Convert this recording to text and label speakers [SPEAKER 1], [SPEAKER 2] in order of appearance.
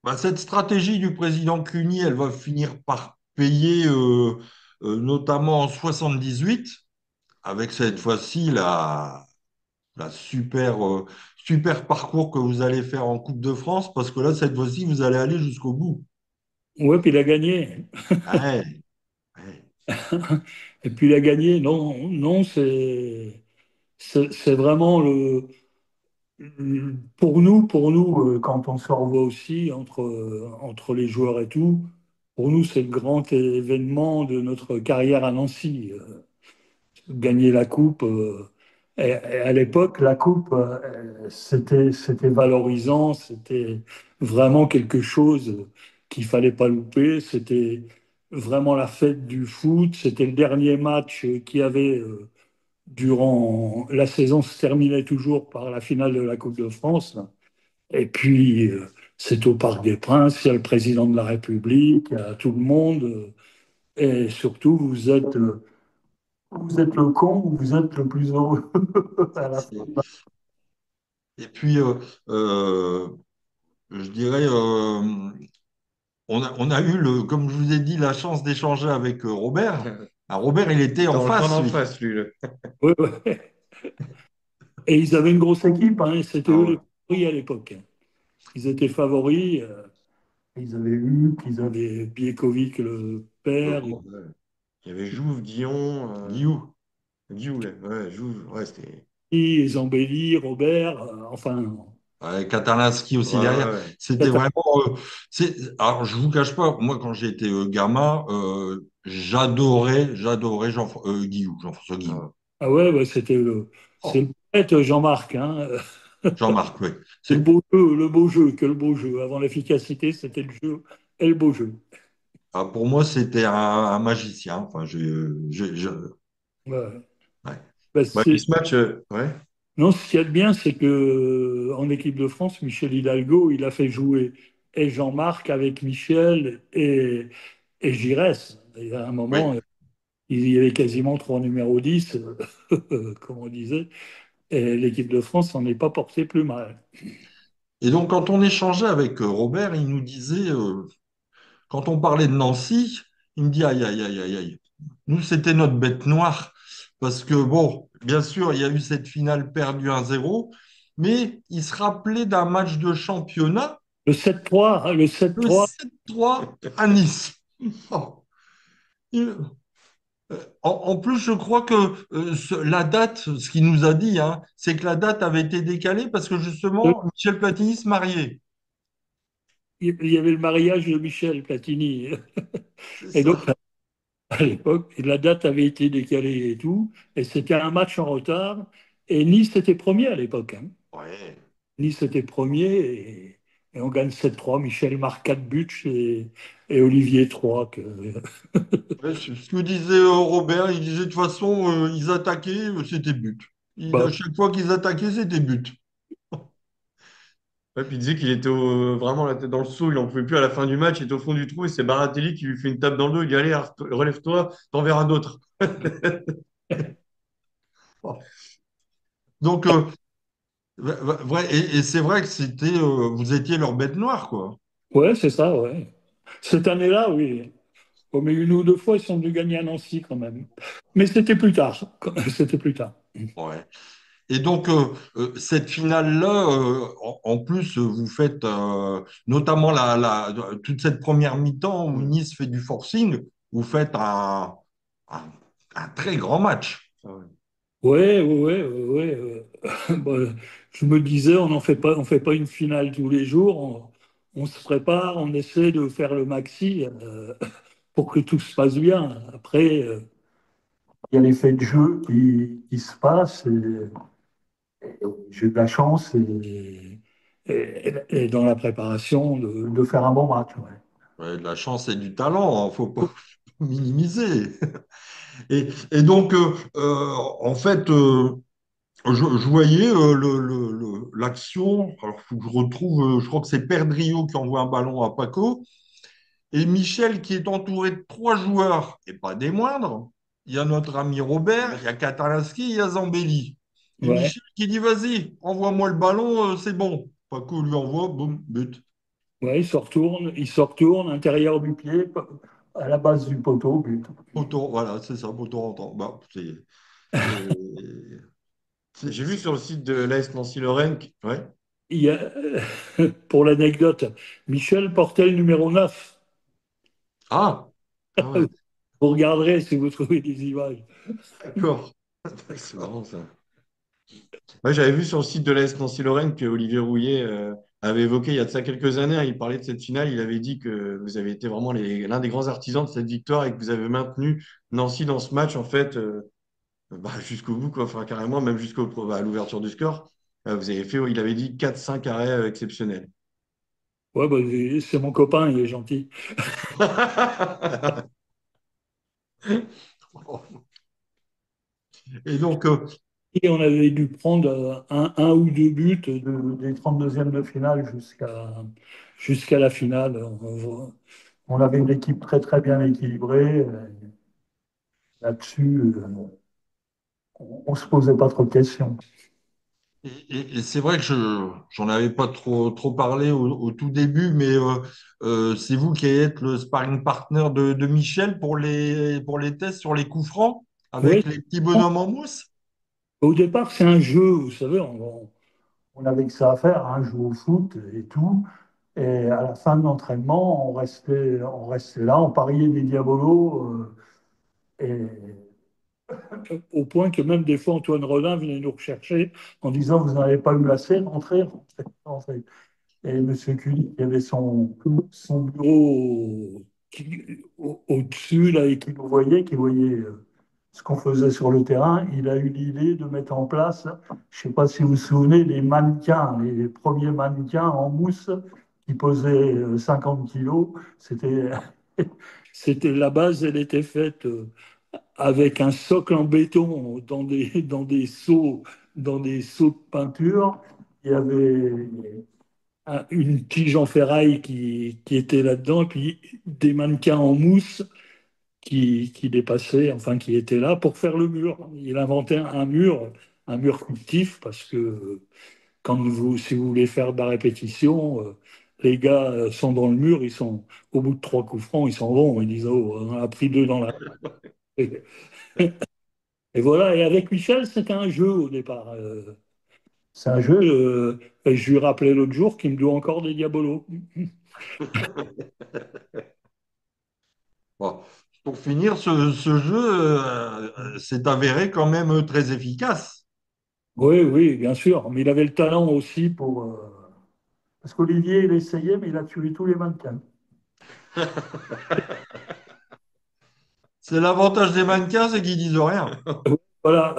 [SPEAKER 1] Bah, cette stratégie du président Cluny, elle va finir par payer, notamment en 78, avec cette fois-ci la super, super parcours que vous allez faire en Coupe de France, parce que là, cette fois-ci, vous allez aller jusqu'au bout.
[SPEAKER 2] Ouais, puis il a gagné.
[SPEAKER 1] Ouais, ouais.
[SPEAKER 2] Et puis il a gagné. Non, non, c'est vraiment pour nous, quand on se revoit aussi entre les joueurs et tout, pour nous, c'est le grand événement de notre carrière à Nancy. Gagner la coupe. Et à l'époque, la coupe, c'était valorisant, c'était vraiment quelque chose qu'il fallait pas louper. C'était vraiment la fête du foot. C'était le dernier match qu'il y avait durant la saison. Se terminait toujours par la finale de la Coupe de France. Et puis, c'est au Parc des Princes. Il y a le président de la République, il y a tout le monde. Et surtout, vous êtes le con ou vous êtes le plus heureux à la fin.
[SPEAKER 1] Et puis, euh, je dirais, on a eu, comme je vous ai dit, la chance d'échanger avec Robert. Ah, Robert, il
[SPEAKER 3] Il
[SPEAKER 1] était
[SPEAKER 3] était
[SPEAKER 1] en
[SPEAKER 3] en jaune
[SPEAKER 1] face,
[SPEAKER 3] en
[SPEAKER 1] lui.
[SPEAKER 3] face, lui.
[SPEAKER 2] Ouais, ouais. Et ils avaient une grosse équipe, hein, c'était
[SPEAKER 3] Ah
[SPEAKER 2] eux
[SPEAKER 3] ouais.
[SPEAKER 2] les favoris à l'époque. Ils étaient favoris. Ils avaient Huc, ils avaient Biekovic, le père,
[SPEAKER 3] Ouais. Il y avait Jouve, Guillon,
[SPEAKER 1] Guillou.
[SPEAKER 3] Guillou, ouais, Jouve, ouais, c'était.
[SPEAKER 2] et Zambelli, Robert, enfin.
[SPEAKER 1] Katalinski
[SPEAKER 3] Ouais,
[SPEAKER 1] aussi derrière.
[SPEAKER 3] ouais,
[SPEAKER 1] C'était vraiment. Alors, je vous cache pas, moi, quand j'étais gamin, j'adorais Guillou, Jean-François
[SPEAKER 3] ouais.
[SPEAKER 1] Guillou.
[SPEAKER 2] Ah ouais, ouais, c'est
[SPEAKER 1] Oh,
[SPEAKER 2] le poète Jean-Marc. Hein.
[SPEAKER 1] Jean-Marc, oui.
[SPEAKER 2] C'est le beau jeu, que le beau jeu. Avant l'efficacité, c'était le jeu et le beau jeu.
[SPEAKER 1] Pour moi, c'était un magicien. Enfin,
[SPEAKER 2] Ouais.
[SPEAKER 1] ouais.
[SPEAKER 2] Ben,
[SPEAKER 3] Ouais, puis ce match, ouais.
[SPEAKER 2] non, ce qu'il y a de bien, c'est que en équipe de France, Michel Hidalgo, il a fait jouer et Jean-Marc avec Michel et Giresse. Et à un moment,
[SPEAKER 1] Oui.
[SPEAKER 2] il y avait quasiment trois numéros 10, comme on disait, et l'équipe de France s'en est pas portée plus mal.
[SPEAKER 1] Et donc, quand on échangeait avec Robert, il nous disait, quand on parlait de Nancy, il me dit, aïe, aïe, aïe, aïe, aïe. Nous, c'était notre bête noire. Parce que, bon, bien sûr, il y a eu cette finale perdue 1-0, mais il se rappelait d'un match de championnat,
[SPEAKER 2] Le 7-3, hein, le
[SPEAKER 1] le
[SPEAKER 2] 7-3,
[SPEAKER 1] 7-3 à Nice. Oh. Il- en plus, je crois que la date, ce qu'il nous a dit, hein, c'est que la date avait été décalée parce que justement, Michel Platini se mariait.
[SPEAKER 2] il y avait le mariage de Michel Platini.
[SPEAKER 1] C'est
[SPEAKER 2] Et donc,
[SPEAKER 1] ça.
[SPEAKER 2] à l'époque, la date avait été décalée et tout, et c'était un match en retard, et Nice était premier à l'époque. Hein.
[SPEAKER 1] Ouais.
[SPEAKER 2] Nice était premier et on gagne 7-3. Michel marque 4 buts et Olivier 3.
[SPEAKER 1] Ouais, c'est ce que disait Robert, il disait de toute façon, ils attaquaient, c'était but. À
[SPEAKER 2] Bah,
[SPEAKER 1] chaque fois qu'ils attaquaient, c'était but.
[SPEAKER 3] Ouais, puis il disait qu'il était vraiment la tête dans le seau, il en pouvait plus à la fin du match, il était au fond du trou, et c'est Baratelli qui lui fait une tape dans le dos, il dit, allez, relève-toi, t'en verras d'autres.
[SPEAKER 1] Donc, vrai, et c'est vrai que vous étiez leur bête noire, quoi.
[SPEAKER 2] ouais, c'est ça, ouais. Cette année-là, oui. Oh, mais une ou deux fois, ils sont venus gagner à Nancy quand même. Mais c'était plus tard. C'était plus tard.
[SPEAKER 1] Ouais. Et donc, cette finale-là, en plus, vous faites notamment toute cette première mi-temps où
[SPEAKER 3] Hmm.
[SPEAKER 1] Nice fait du forcing, vous faites un, un très grand match.
[SPEAKER 3] Ah ouais.
[SPEAKER 2] Ouais, ouais, ouais, ouais. Bah, je me disais, on fait pas une finale tous les jours. On se prépare, on essaie de faire le maxi pour que tout se passe bien. Après, il y a l'effet de jeu qui se passe. Et j'ai eu de la chance et dans la préparation de faire un bon match. Ouais.
[SPEAKER 1] Ouais, de la chance et du talent, faut pas minimiser. Et donc, en fait, je voyais l'action. Alors, faut que je retrouve, je crois que c'est Perdriau qui envoie un ballon à Paco. Et Michel qui est entouré de trois joueurs, et pas des moindres. Il y a notre ami Robert, il y a Katalinski, il y a Zambelli. Et
[SPEAKER 2] Ouais.
[SPEAKER 1] Michel qui dit, vas-y, envoie-moi le ballon, c'est bon. Paco lui envoie, boum, but.
[SPEAKER 2] Ouais, il se retourne, intérieur du pied, à la base du poteau, but.
[SPEAKER 1] Poteau, voilà, c'est ça, poteau rentrant. Bah,
[SPEAKER 3] J'ai vu sur le site de l'AS Nancy-Lorraine. Ouais.
[SPEAKER 2] Il y a, pour l'anecdote, Michel portait le numéro 9.
[SPEAKER 1] Ah, ah ouais,
[SPEAKER 2] Vous regarderez si vous trouvez des images.
[SPEAKER 1] d'accord. C'est marrant ça.
[SPEAKER 3] Ouais, j'avais vu sur le site de l'AS Nancy-Lorraine que Olivier Rouillet avait évoqué il y a de ça quelques années, hein. Il parlait de cette finale. Il avait dit que vous avez été vraiment l'un des grands artisans de cette victoire et que vous avez maintenu Nancy dans ce match, en fait, jusqu'au bout, quoi. Enfin, carrément, même à l'ouverture du score. Vous avez fait, il avait dit 4-5 arrêts exceptionnels.
[SPEAKER 2] Ouais, bah, c'est mon copain, il est gentil.
[SPEAKER 1] Et donc,
[SPEAKER 2] Et on avait dû prendre un ou deux buts des 32e de finale jusqu'à la finale. On avait une équipe très très bien équilibrée. Là-dessus, on ne se posait pas trop de questions.
[SPEAKER 1] et c'est vrai que j'en avais pas trop parlé au tout début, mais c'est vous qui êtes le sparring partner de Michel pour les tests sur les coups francs
[SPEAKER 2] Oui,
[SPEAKER 1] avec les petits bonhommes en mousse.
[SPEAKER 2] au départ, c'est un jeu, vous savez, on avait que ça à faire, hein, jouer au foot et tout. Et à la fin de l'entraînement, on restait là, on pariait des diabolos. Et au point que même des fois, Antoine Rodin venait nous rechercher en disant: Vous n'avez pas eu assez, rentrez, rentrez, rentrez. Et M. Cully, qui avait son bureau au-dessus, là, et qui voyait ce qu'on faisait sur le terrain, il a eu l'idée de mettre en place, je ne sais pas si vous vous souvenez, les mannequins, les premiers mannequins en mousse qui pesaient 50 kilos. C'était la base, elle était faite avec un socle en béton dans des seaux de peinture. Il y avait une tige en ferraille qui était là-dedans, et puis des mannequins en mousse qui dépassaient, enfin qui étaient là pour faire le mur. Il inventait un mur fictif, parce que si vous voulez faire de la répétition, les gars sont dans le mur, ils sont au bout de trois coups francs, ils s'en vont, ils disent: Oh, on a pris deux dans la. Et voilà, et avec Michel, c'était un jeu au départ. C'est un jeu, et je lui rappelais l'autre jour qu'il me doit encore des diabolos.
[SPEAKER 1] Bon, pour finir, ce jeu s'est avéré quand même très efficace.
[SPEAKER 2] Oui, oui, bien sûr, mais il avait le talent aussi pour. Parce qu'Olivier, il essayait, mais il a tué tous les mannequins.
[SPEAKER 1] C'est l'avantage des mannequins, c'est qu'ils disent rien.
[SPEAKER 2] Voilà.